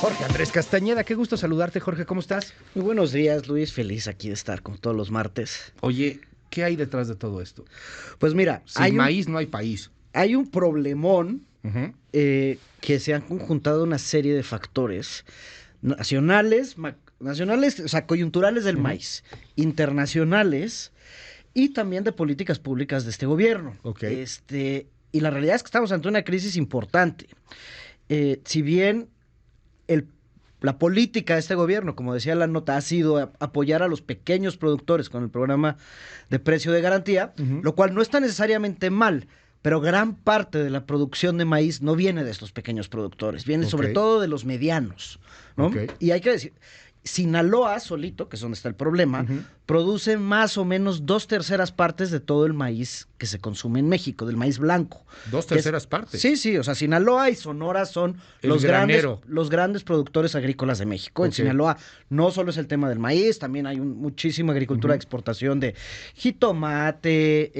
Jorge Andrés Castañeda, qué gusto saludarte, Jorge, ¿cómo estás? Muy buenos días, Luis. Feliz aquí de estar como todos los martes. Oye, ¿qué hay detrás de todo esto? Pues mira, Sin maíz no hay país. hay un problemón que se han conjuntado una serie de factores nacionales, o sea, coyunturales del maíz, internacionales y también de políticas públicas de este gobierno. Ok. Y la realidad es que estamos ante una crisis importante. Si bien la política de este gobierno, como decía la nota, ha sido apoyar a los pequeños productores con el programa de precio de garantía, lo cual no está necesariamente mal, pero gran parte de la producción de maíz no viene de estos pequeños productores, viene sobre todo de los medianos, ¿no? Y hay que decir, Sinaloa solito, que es donde está el problema, produce más o menos 2/3 partes de todo el maíz que se consume en México, del maíz blanco. 2/3 partes. Sí, o sea, Sinaloa y Sonora son los grandes productores agrícolas de México. En Sinaloa no solo es el tema del maíz, también hay muchísima agricultura de exportación de jitomate,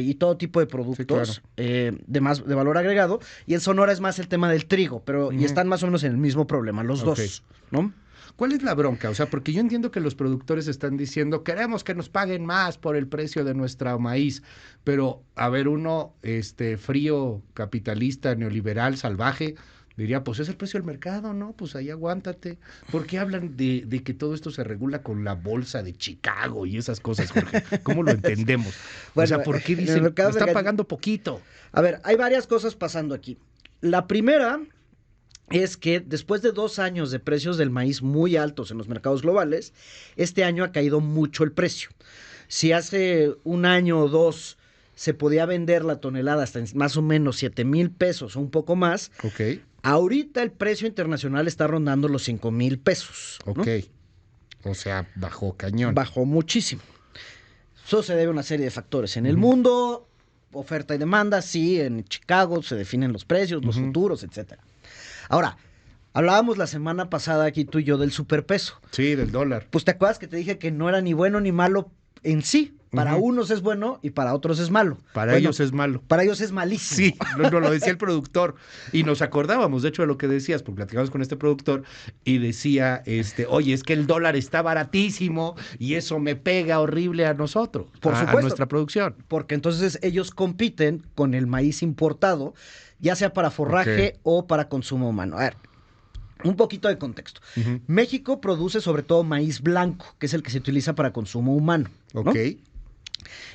y todo tipo de productos de valor agregado. Y en Sonora es más el tema del trigo, pero y están más o menos en el mismo problema, los dos, ¿no? ¿Cuál es la bronca? O sea, porque yo entiendo que los productores están diciendo, queremos que nos paguen más por el precio de nuestra maíz, pero, a ver, uno frío, capitalista, neoliberal, salvaje, diría, pues es el precio del mercado, ¿no? Pues ahí aguántate. ¿Por qué hablan de que todo esto se regula con la bolsa de Chicago y esas cosas, Jorge? ¿Cómo lo entendemos? Bueno, o sea, ¿por qué dicen, me están pagando poquito? A ver, hay varias cosas pasando aquí. La primera es que después de 2 años de precios del maíz muy altos en los mercados globales, este año ha caído mucho el precio. Si hace 1 año o 2 se podía vender la tonelada hasta en más o menos 7,000 pesos o un poco más, ahorita el precio internacional está rondando los 5,000 pesos. ¿No? O sea, bajó cañón. Bajó muchísimo. Eso se debe a una serie de factores en el mundo, oferta y demanda, sí, en Chicago se definen los precios, los futuros, etcétera. Ahora, hablábamos la semana pasada aquí tú y yo del superpeso. Sí, del dólar. Pues te acuerdas que te dije que no era ni bueno ni malo en sí. Para unos es bueno y para otros es malo. Para ellos es malo. Para ellos es malísimo. Sí, nos lo decía el productor. Y nos acordábamos, de hecho, de lo que decías, porque platicamos con este productor y decía, oye, es que el dólar está baratísimo y eso me pega horrible a nosotros, por supuesto, a nuestra producción. Porque entonces ellos compiten con el maíz importado, ya sea para forraje o para consumo humano. A ver, un poquito de contexto. México produce sobre todo maíz blanco, que es el que se utiliza para consumo humano, ¿no?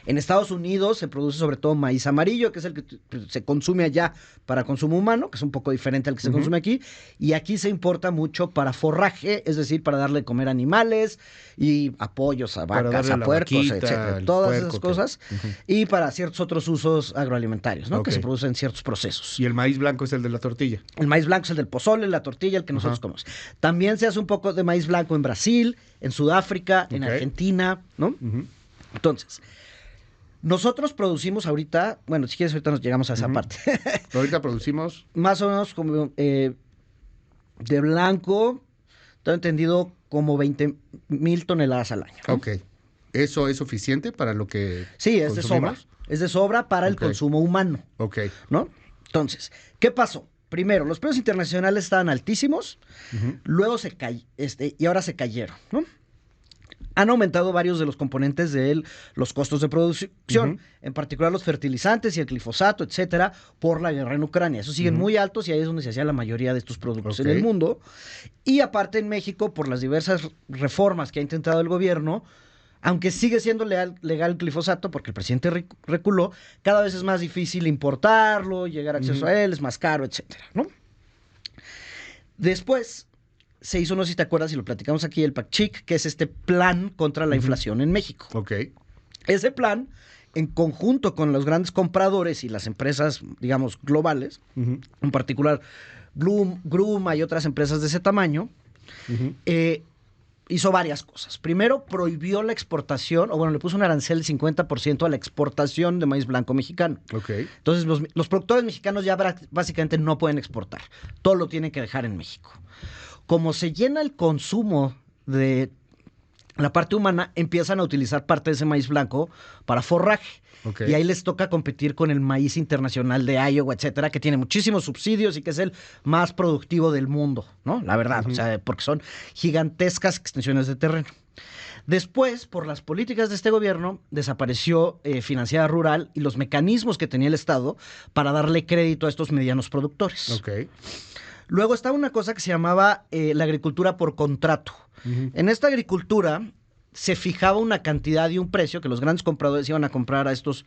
En Estados Unidos se produce sobre todo maíz amarillo, que es el que se consume allá para consumo humano, que es un poco diferente al que se consume aquí, y aquí se importa mucho para forraje, es decir, para darle de comer animales y apoyos a vacas, a puercos, etcétera, todas esas cosas, y para ciertos otros usos agroalimentarios, ¿no? Que se producen en ciertos procesos. ¿Y el maíz blanco es el de la tortilla? El maíz blanco es el del pozole, la tortilla, el que nosotros comemos. También se hace un poco de maíz blanco en Brasil, en Sudáfrica, en Argentina, ¿no? Entonces, nosotros producimos ahorita, bueno, si quieres ahorita nos llegamos a esa parte. Ahorita producimos más o menos como de blanco, todo entendido, como 20,000 toneladas al año, ¿no? ¿Eso es suficiente para lo que sí, es de sobra. Es de sobra para el consumo humano. ¿No? Entonces, ¿qué pasó? Primero, los precios internacionales estaban altísimos, luego y ahora se cayeron, ¿no? Han aumentado varios de los componentes de los costos de producción, en particular los fertilizantes y el glifosato, etcétera, por la guerra en Ucrania. Esos siguen muy altos y ahí es donde se hacía la mayoría de estos productos en el mundo. Y aparte en México, por las diversas reformas que ha intentado el gobierno, aunque sigue siendo legal el glifosato, porque el presidente reculó, cada vez es más difícil importarlo, llegar a acceso a él, es más caro, etcétera, ¿no? Después se hizo, no sé si te acuerdas, y lo platicamos aquí, el PACCHIC, que es este plan contra la inflación en México. Ese plan, en conjunto con los grandes compradores y las empresas, digamos, globales, en particular Gruma y otras empresas de ese tamaño, hizo varias cosas. Primero, prohibió la exportación, o bueno, le puso un arancel del 50% a la exportación de maíz blanco mexicano. Entonces, los productores mexicanos ya básicamente no pueden exportar. Todo lo tienen que dejar en México. Como se llena el consumo de la parte humana, empiezan a utilizar parte de ese maíz blanco para forraje. Y ahí les toca competir con el maíz internacional de Iowa, etcétera, que tiene muchísimos subsidios y que es el más productivo del mundo, ¿no? La verdad, o sea, porque son gigantescas extensiones de terreno. Después, por las políticas de este gobierno, desapareció Financiera Rural y los mecanismos que tenía el Estado para darle crédito a estos medianos productores. Luego estaba una cosa que se llamaba la agricultura por contrato. En esta agricultura se fijaba una cantidad y un precio que los grandes compradores iban a comprar a estos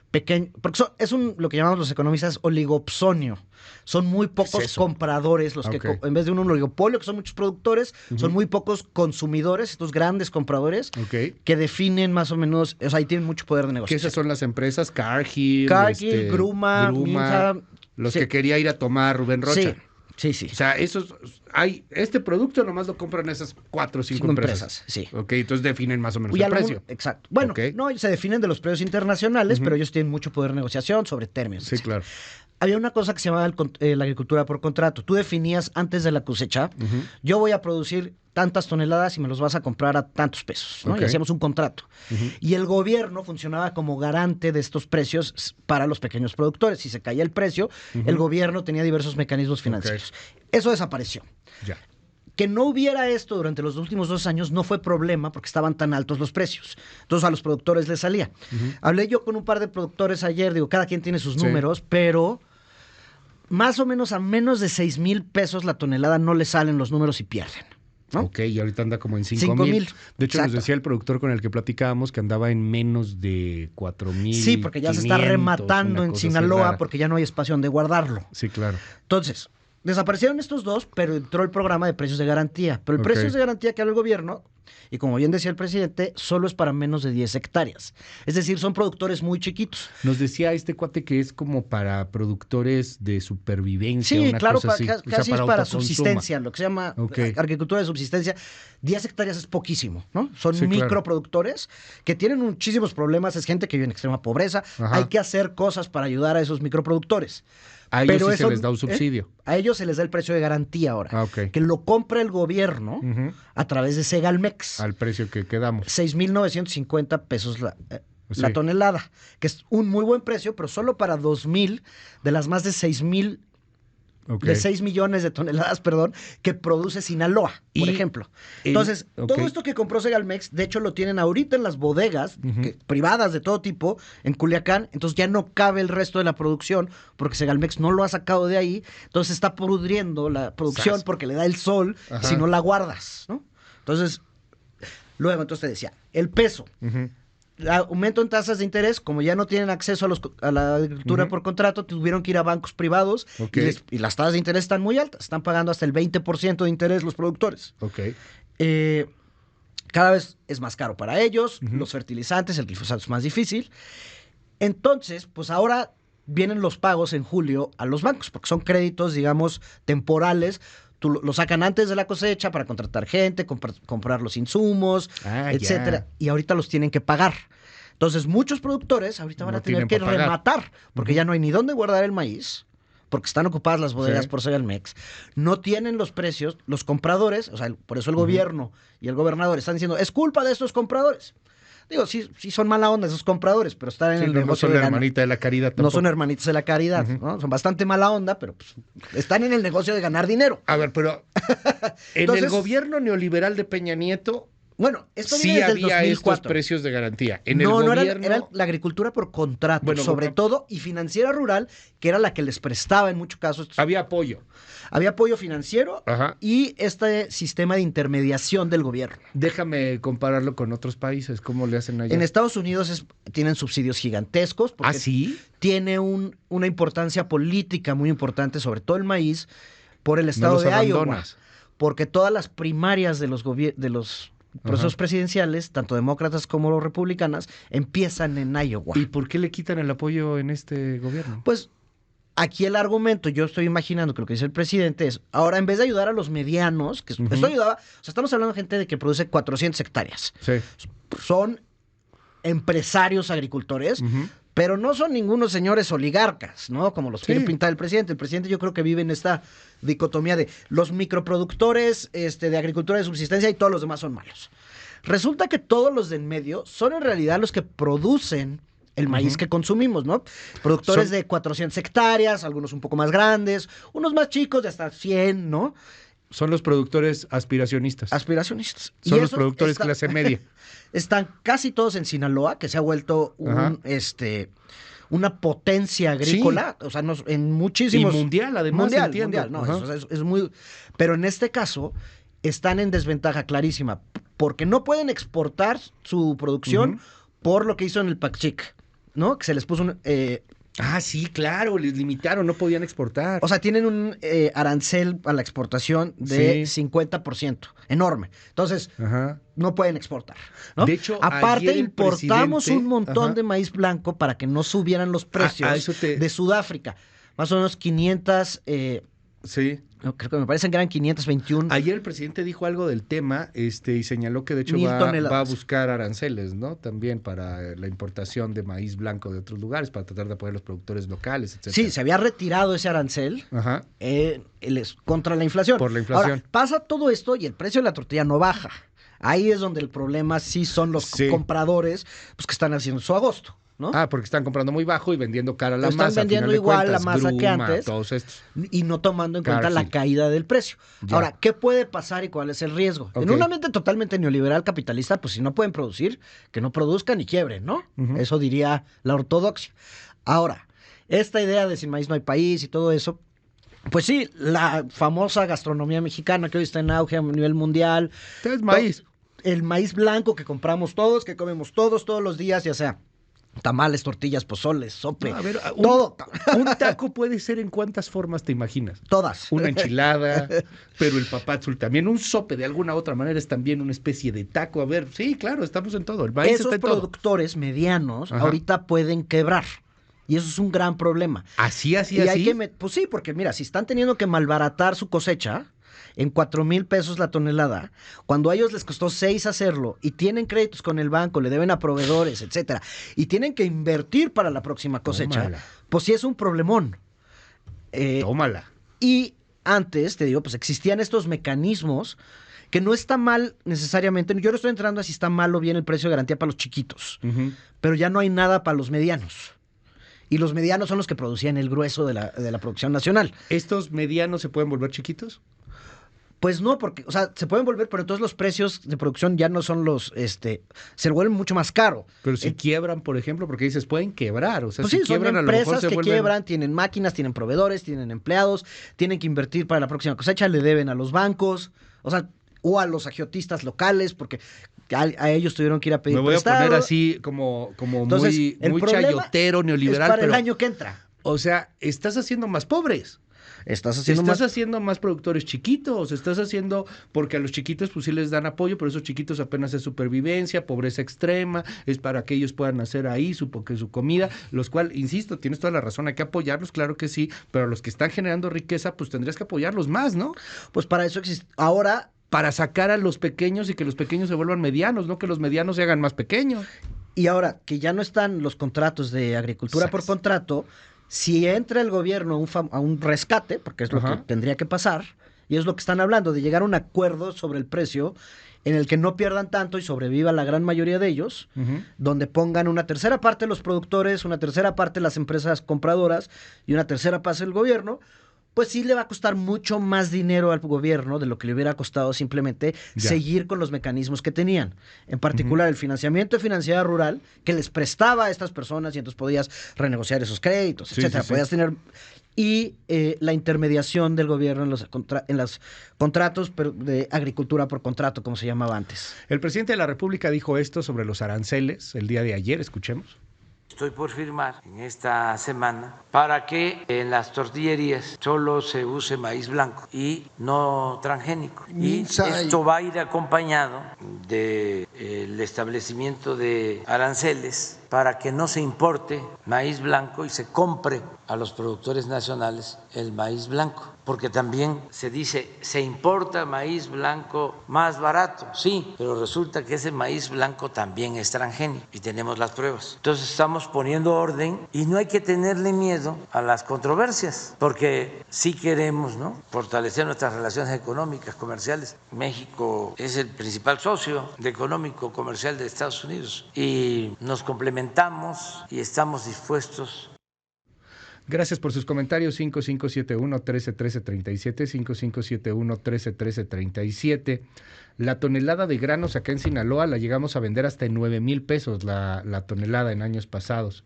pequeños, porque es lo que llamamos los economistas oligopsonio. Son muy pocos compradores los que, en vez de un oligopolio, que son muchos productores, son muy pocos consumidores, estos grandes compradores, que definen más o menos, o sea, ahí tienen mucho poder de negociación. ¿Qué esas son las empresas? Cargill, Gruma, Minza, los que quería ir a tomar Rubén Rocha. Sí. O sea, este producto nomás lo compran esas 4 o 5 empresas. Sí. Entonces definen más o menos el precio. Exacto. Bueno, no, se definen de los precios internacionales, pero ellos tienen mucho poder de negociación sobre términos. Sí, claro. Había una cosa que se llamaba la agricultura por contrato. Tú definías antes de la cosecha, yo voy a producir tantas toneladas y me los vas a comprar a tantos pesos, ¿no? Y hacíamos un contrato. Y el gobierno funcionaba como garante de estos precios para los pequeños productores. Si se caía el precio, el gobierno tenía diversos mecanismos financieros. Eso desapareció. Ya. Que no hubiera esto durante los últimos 2 años no fue problema porque estaban tan altos los precios. Entonces a los productores les salía. Hablé yo con un par de productores ayer, digo, cada quien tiene sus números, pero más o menos a menos de 6,000 pesos la tonelada no le salen los números y pierden, ¿no? Y ahorita anda como en 5,000. De hecho, nos decía el productor con el que platicábamos que andaba en menos de 4,000. Sí, porque ya se está rematando en Sinaloa porque ya no hay espacio donde guardarlo. Sí, claro. Entonces, desaparecieron estos dos, pero entró el programa de precios de garantía. Pero el precios de garantía que habla el gobierno, y como bien decía el presidente, solo es para menos de 10 hectáreas. Es decir, son productores muy chiquitos. Nos decía este cuate que es como para productores de supervivencia. Sí, una claro, cosa así. casi es para subsistencia, lo que se llama agricultura de subsistencia. 10 hectáreas es poquísimo, ¿no? Son microproductores que tienen muchísimos problemas. Es gente que vive en extrema pobreza. Hay que hacer cosas para ayudar a esos microproductores. A ellos sí se les da un subsidio. A ellos se les da el precio de garantía ahora. Que lo compra el gobierno a través de Segalmex. Al precio que quedamos. 6,950 pesos la tonelada, que es un muy buen precio, pero solo para 2,000 de las más de 6,000 de 6 millones de toneladas, que produce Sinaloa, por ejemplo. Entonces, todo esto que compró Segalmex, de hecho, lo tienen ahorita en las bodegas privadas de todo tipo, en Culiacán, entonces ya no cabe el resto de la producción, porque Segalmex no lo ha sacado de ahí, entonces está pudriendo la producción porque le da el sol si no la guardas, ¿no? Entonces, luego, te decía, el peso. Aumento en tasas de interés, como ya no tienen acceso a la agricultura por contrato, tuvieron que ir a bancos privados y las tasas de interés están muy altas, están pagando hasta el 20% de interés los productores. Cada vez es más caro para ellos, los fertilizantes, el glifosato es más difícil. Entonces, pues ahora vienen los pagos en julio a los bancos, porque son créditos, digamos, temporales. Lo sacan antes de la cosecha para contratar gente, comprar los insumos, etcétera. Y ahorita los tienen que pagar. Entonces, muchos productores ahorita van a tener que rematar, porque ya no hay ni dónde guardar el maíz, porque están ocupadas las bodegas por Segalmex. No tienen los precios, los compradores, o sea, por eso el gobierno y el gobernador están diciendo, es culpa de estos compradores. Digo, sí son mala onda esos compradores, pero están en el negocio de ganar. No son hermanitas de la caridad tampoco. No son hermanitas de la caridad, ¿no? Son bastante mala onda, pero pues, están en el negocio de ganar dinero. A ver, pero en el gobierno neoliberal de Peña Nieto, bueno, esto sí viene desde había el 2004. Estos precios de garantía. En no, el no gobierno... era la agricultura por contrato, sobre todo, y Financiera Rural, que era la que les prestaba en muchos casos. Había apoyo. Había apoyo financiero y este sistema de intermediación del gobierno. Déjame compararlo con otros países. ¿Cómo le hacen allá? En Estados Unidos tienen subsidios gigantescos. Porque ¿sí? Tiene una importancia política muy importante, sobre todo el maíz, por el estado de Iowa. Porque todas las primarias de los procesos presidenciales, tanto demócratas como republicanas, empiezan en Iowa. ¿Y por qué le quitan el apoyo en este gobierno? Pues aquí el argumento, yo estoy imaginando que lo que dice el presidente es, ahora en vez de ayudar a los medianos, que esto ayudaba, o sea, estamos hablando de gente de que produce 400 hectáreas. Son empresarios agricultores, pero no son ningunos señores oligarcas, ¿no? Como los quiere pintar el presidente. El presidente yo creo que vive en esta dicotomía de los microproductores de agricultura de subsistencia y todos los demás son malos. Resulta que todos los de en medio son en realidad los que producen el maíz que consumimos, ¿no? Productores de 400 hectáreas, algunos un poco más grandes, unos más chicos de hasta 100, ¿no? Son los productores aspiracionistas. Aspiracionistas. Son los productores clase media. Están casi todos en Sinaloa, que se ha vuelto una potencia agrícola, o sea, en muchísimos... Y mundial, además, mundial, no, es muy... Pero en este caso están en desventaja clarísima, porque no pueden exportar su producción por lo que hizo en el PACCHIC, ¿no? Que se les puso un... sí, claro, les limitaron, no podían exportar. O sea, tienen un arancel a la exportación de 50%, enorme. Entonces, no pueden exportar, ¿no? De hecho, aparte importamos un montón de maíz blanco para que no subieran los precios de Sudáfrica. Más o menos 500... creo que me parecen que eran 521. Ayer el presidente dijo algo del tema y señaló que de hecho va a buscar aranceles, ¿no? También para la importación de maíz blanco de otros lugares, para tratar de apoyar a los productores locales, etc. Sí, se había retirado ese arancel contra la inflación. Por la inflación. Ahora, pasa todo esto y el precio de la tortilla no baja. Ahí es donde el problema sí son los compradores pues, que están haciendo su agosto, ¿no? Porque están comprando muy bajo y vendiendo cara a la masa. Están vendiendo igual la masa que antes. Todos estos. Y no tomando en cuenta la caída del precio. Ya. Ahora, ¿qué puede pasar y cuál es el riesgo? En un ambiente totalmente neoliberal capitalista, pues si no pueden producir, que no produzcan y quiebren, ¿no? Eso diría la ortodoxia. Ahora, esta idea de sin maíz no hay país y todo eso, pues sí, la famosa gastronomía mexicana que hoy está en auge a nivel mundial. Es maíz. El maíz blanco que compramos todos, que comemos todos los días, ya sea tamales, tortillas, pozoles, sope, todo. Un taco puede ser en cuántas formas te imaginas. Todas. Una enchilada, pero el papadzul también. Un sope de alguna otra manera es también una especie de taco. A ver, sí, claro, estamos en todo. El maíz está en todo. Esos productores medianos ahorita pueden quebrar. Y eso es un gran problema. ¿Así? Pues sí, porque mira, si están teniendo que malbaratar su cosecha en 4,000 pesos la tonelada, cuando a ellos les costó 6 hacerlo y tienen créditos con el banco, le deben a proveedores, etcétera, y tienen que invertir para la próxima cosecha, pues sí es un problemón. Tómala. Y antes, te digo, pues existían estos mecanismos que no está mal necesariamente, yo no estoy entrando a si está mal o bien el precio de garantía para los chiquitos, pero ya no hay nada para los medianos. Y los medianos son los que producían el grueso de la producción nacional. ¿Estos medianos se pueden volver chiquitos? Pues no, porque, o sea, se pueden volver, pero entonces los precios de producción ya no son se vuelven mucho más caro. Pero si quiebran, por ejemplo, porque dices, pueden quebrar, o sea, pues si sí, quiebran, son a lo mejor empresas que quiebran, tienen máquinas, tienen proveedores, tienen empleados, tienen que invertir para la próxima cosecha, le deben a los bancos, o sea, o a los agiotistas locales, porque a ellos tuvieron que ir a pedir prestado. Me voy a poner así como entonces, muy chayotero, neoliberal. Es para el año que entra. O sea, estás haciendo más pobres. Estás haciendo más productores chiquitos, estás haciendo, porque a los chiquitos pues sí les dan apoyo, pero esos chiquitos apenas es supervivencia, pobreza extrema, es para que ellos puedan hacer ahí su comida, los cuales, insisto, tienes toda la razón, hay que apoyarlos, claro que sí, pero a los que están generando riqueza, pues tendrías que apoyarlos más, ¿no? Pues para eso existe. Ahora, para sacar a los pequeños y que los pequeños se vuelvan medianos, no que los medianos se hagan más pequeños. Y ahora, que ya no están los contratos de agricultura por contrato, si entra el gobierno a un rescate, porque es lo que tendría que pasar, y es lo que están hablando, de llegar a un acuerdo sobre el precio en el que no pierdan tanto y sobreviva la gran mayoría de ellos, donde pongan una tercera parte los productores, una tercera parte las empresas compradoras y una tercera parte el gobierno, pues sí le va a costar mucho más dinero al gobierno de lo que le hubiera costado simplemente seguir con los mecanismos que tenían. En particular, el financiamiento de financiera rural, que les prestaba a estas personas y entonces podías renegociar esos créditos, etcétera. Podías tener... Y la intermediación del gobierno en los contratos de agricultura por contrato, como se llamaba antes. El presidente de la República dijo esto sobre los aranceles el día de ayer. Escuchemos. Estoy por firmar en esta semana para que en las tortillerías solo se use maíz blanco y no transgénico. Y esto va a ir acompañado del establecimiento de aranceles para que no se importe maíz blanco y se compre a los productores nacionales el maíz blanco. Porque también se dice, se importa maíz blanco más barato, sí, pero resulta que ese maíz blanco también es transgénico y tenemos las pruebas. Entonces estamos poniendo orden y no hay que tenerle miedo a las controversias, porque sí queremos, ¿no?, fortalecer nuestras relaciones económicas, comerciales. México es el principal socio económico económico comercial de Estados Unidos y nos complementamos y estamos dispuestos. Gracias por sus comentarios. 5571-131337, 5571-131337. La tonelada de granos acá en Sinaloa la llegamos a vender hasta en 9,000 pesos la tonelada en años pasados.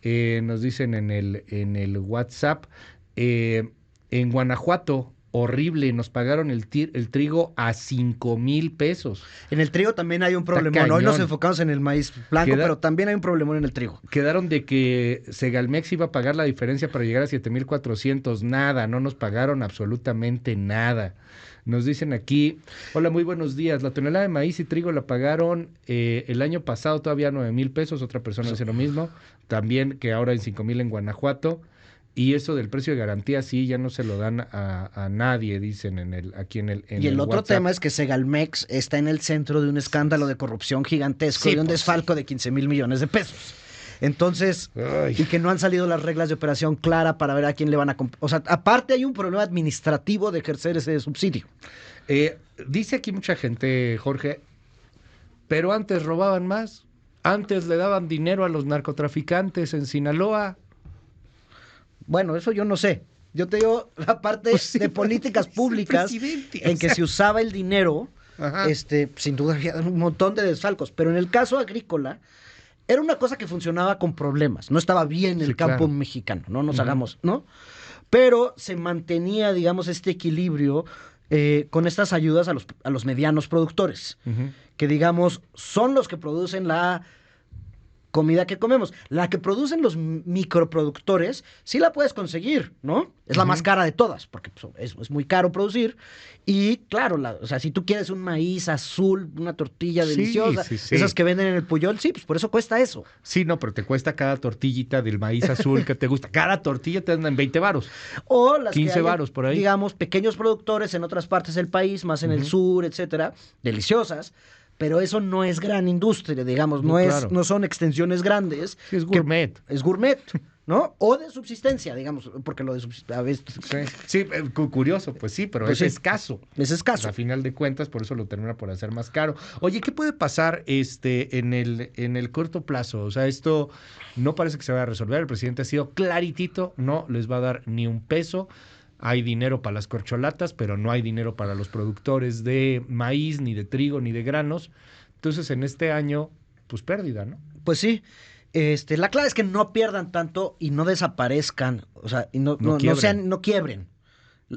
Nos dicen en el WhatsApp, en Guanajuato, horrible, nos pagaron el trigo a 5,000 pesos. En el trigo también hay un problemón. Hoy nos enfocamos en el maíz blanco, pero también hay un problemón en el trigo. Quedaron de que Segalmex iba a pagar la diferencia para llegar a 7,400. Nada, no nos pagaron absolutamente nada. Nos dicen aquí, hola, muy buenos días. La tonelada de maíz y trigo la pagaron el año pasado todavía 9,000 pesos. Otra persona dice lo mismo. También que ahora en 5,000 en Guanajuato. Y eso del precio de garantía sí, ya no se lo dan a nadie, dicen aquí en el Y el otro WhatsApp. tema es que Segalmex está en el centro de un escándalo de corrupción gigantesco y un desfalco de 15,000 millones de pesos. Entonces, y que no han salido las reglas de operación clara para ver a quién le van a... O sea, aparte hay un problema administrativo de ejercer ese subsidio. Dice aquí mucha gente, Jorge, pero antes robaban más, antes le daban dinero a los narcotraficantes en Sinaloa. Bueno, eso yo no sé. Yo te digo la parte de políticas públicas en que se usaba el dinero, sin duda había un montón de desfalcos, pero en el caso agrícola era una cosa que funcionaba con problemas, no estaba bien el campo mexicano, no nos hagamos, ¿no? Pero se mantenía, digamos, este equilibrio con estas ayudas a los medianos productores, que digamos son los que producen la comida que comemos. La que producen los microproductores, sí la puedes conseguir, ¿no? Es la más cara de todas, porque es muy caro producir. Y claro, o sea, si tú quieres un maíz azul, una tortilla deliciosa, esas que venden en el Puyol, sí, pues por eso cuesta eso. Sí, no, pero te cuesta cada tortillita del maíz azul que te gusta. Cada tortilla te dan 20 varos. O las 15 varos por ahí. Digamos, pequeños productores en otras partes del país, más en el sur, etcétera, deliciosas. Pero eso no es gran industria, digamos, no son extensiones grandes. Sí, es gourmet. Es gourmet, ¿no? O de subsistencia, digamos, porque lo de subsistencia a veces... Sí, curioso, pues sí, pero pues es escaso. Es escaso. A final de cuentas, por eso lo termina por hacer más caro. Oye, ¿qué puede pasar en el corto plazo? O sea, esto no parece que se vaya a resolver. El presidente ha sido claritito, no les va a dar ni un peso. Hay dinero para las corcholatas, pero no hay dinero para los productores de maíz, ni de trigo, ni de granos. Entonces, en este año, pues pérdida, ¿no? Pues sí. La clave es que no pierdan tanto y no desaparezcan, o sea, y no quiebren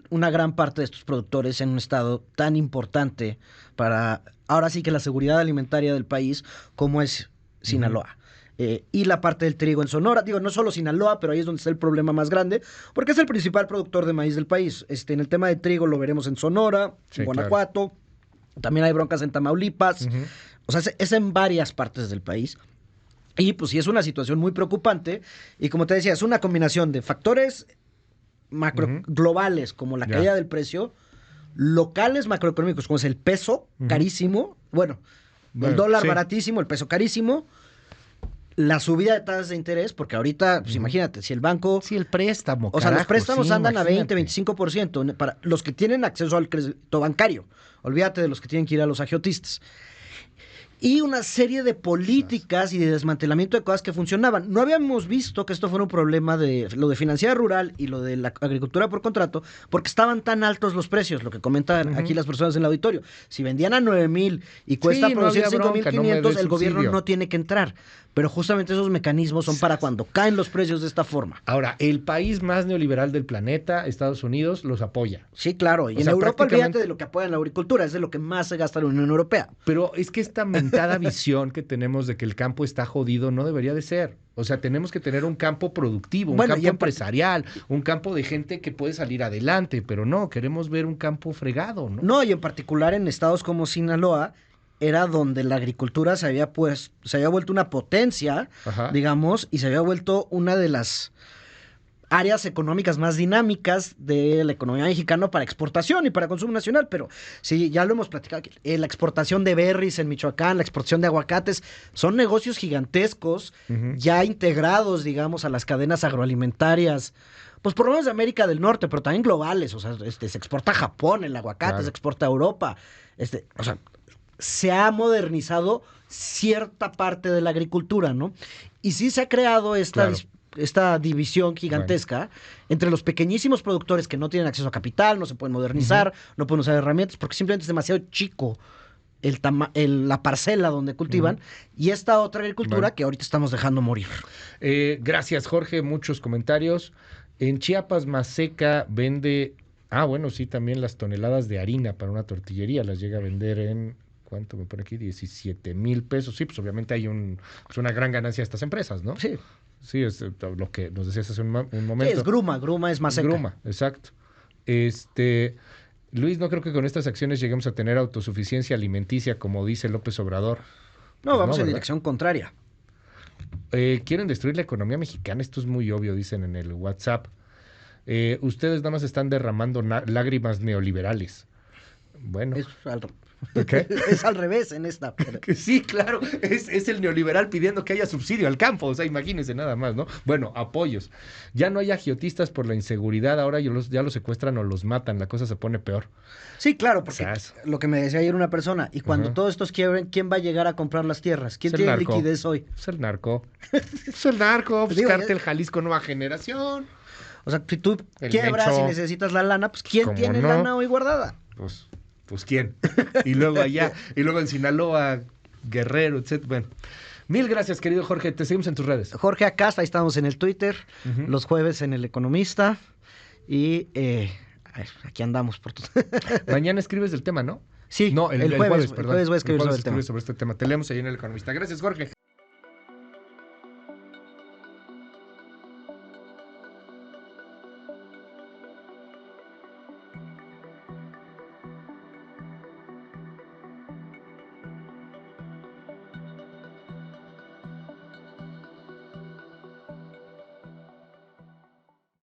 una gran parte de estos productores en un estado tan importante para, ahora sí que la seguridad alimentaria del país, como es Sinaloa. Y la parte del trigo en Sonora, digo, no solo Sinaloa, pero ahí es donde está el problema más grande, porque es el principal productor de maíz del país. En el tema de trigo lo veremos en Sonora, en Guanajuato, también hay broncas en Tamaulipas, o sea, es en varias partes del país. Y pues sí es una situación muy preocupante, y como te decía, es una combinación de factores globales, como la caída del precio, locales macroeconómicos, como es el peso carísimo, el dólar baratísimo, el peso carísimo, la subida de tasas de interés, porque ahorita, pues imagínate, si el banco... Sí, el préstamo, o sea, los préstamos andan a 20, 25%, para los que tienen acceso al crédito bancario. Olvídate de los que tienen que ir a los agiotistas. Y una serie de políticas y de desmantelamiento de cosas que funcionaban. No habíamos visto que esto fuera un problema de lo de financiera rural y lo de la agricultura por contrato, porque estaban tan altos los precios, lo que comentan aquí las personas en el auditorio. Si vendían a 9,000 y cuesta producir 5,500, el gobierno no tiene que entrar. Pero justamente esos mecanismos son para cuando caen los precios de esta forma. Ahora, el país más neoliberal del planeta, Estados Unidos, los apoya. Sí, claro. Y en Europa, olvídate de lo que apoyan la agricultura, es de lo que más se gasta la Unión Europea. Pero es que esta mentada visión que tenemos de que el campo está jodido no debería de ser. O sea, tenemos que tener un campo productivo, un campo empresarial, un campo de gente que puede salir adelante, pero no, queremos ver un campo fregado, ¿no? No, y en particular en estados como Sinaloa, era donde la agricultura se había vuelto una potencia, digamos, y se había vuelto una de las áreas económicas más dinámicas de la economía mexicana para exportación y para consumo nacional. Pero sí, ya lo hemos platicado, la exportación de berries en Michoacán, la exportación de aguacates, son negocios gigantescos, ya integrados, digamos, a las cadenas agroalimentarias, pues por lo menos de América del Norte, pero también globales. O sea, se exporta a Japón el aguacate, se exporta a Europa, o sea, se ha modernizado cierta parte de la agricultura, ¿no? Y sí se ha creado esta división gigantesca entre los pequeñísimos productores que no tienen acceso a capital, no se pueden modernizar, no pueden usar herramientas, porque simplemente es demasiado chico la parcela donde cultivan, y esta otra agricultura que ahorita estamos dejando morir. Gracias, Jorge. Muchos comentarios. En Chiapas, Maseca vende... sí, también las toneladas de harina para una tortillería las llega a vender en... ¿Cuánto me pone aquí? 17,000 pesos. Sí, pues obviamente hay una gran ganancia de estas empresas, ¿no? Sí. Sí, es lo que nos decías hace un momento. Sí, es Gruma es Maseca. Gruma, exacto. Luis, no creo que con estas acciones lleguemos a tener autosuficiencia alimenticia, como dice López Obrador. No, vamos en dirección contraria. Quieren destruir la economía mexicana, esto es muy obvio, dicen en el WhatsApp. Ustedes nada más están derramando lágrimas neoliberales. Bueno. Es al revés en esta. Sí, claro, es el neoliberal pidiendo que haya subsidio al campo, o sea, imagínense nada más, ¿no? Bueno, apoyos. Ya no hay agiotistas por la inseguridad, ahora ya los secuestran o los matan, la cosa se pone peor. Sí, claro, porque lo que me decía ayer una persona, y cuando todos estos quiebren, ¿quién va a llegar a comprar las tierras? ¿Quién tiene liquidez hoy? Es el narco. Es el narco, pues Cártel Jalisco Nueva Generación. O sea, si tú quiebras y necesitas la lana, pues ¿quién tiene lana hoy guardada? Pues ¿quién? Y luego allá, y luego en Sinaloa, Guerrero, etc. Bueno, mil gracias, querido Jorge. Te seguimos en tus redes. Jorge Acasta, ahí estamos en el Twitter, los jueves en El Economista. Y aquí andamos por todo. Mañana escribes del tema, ¿no? Sí, no, el jueves, perdón. El jueves voy a escribir sobre el tema. Sobre este tema. Te leemos ahí en El Economista. Gracias, Jorge.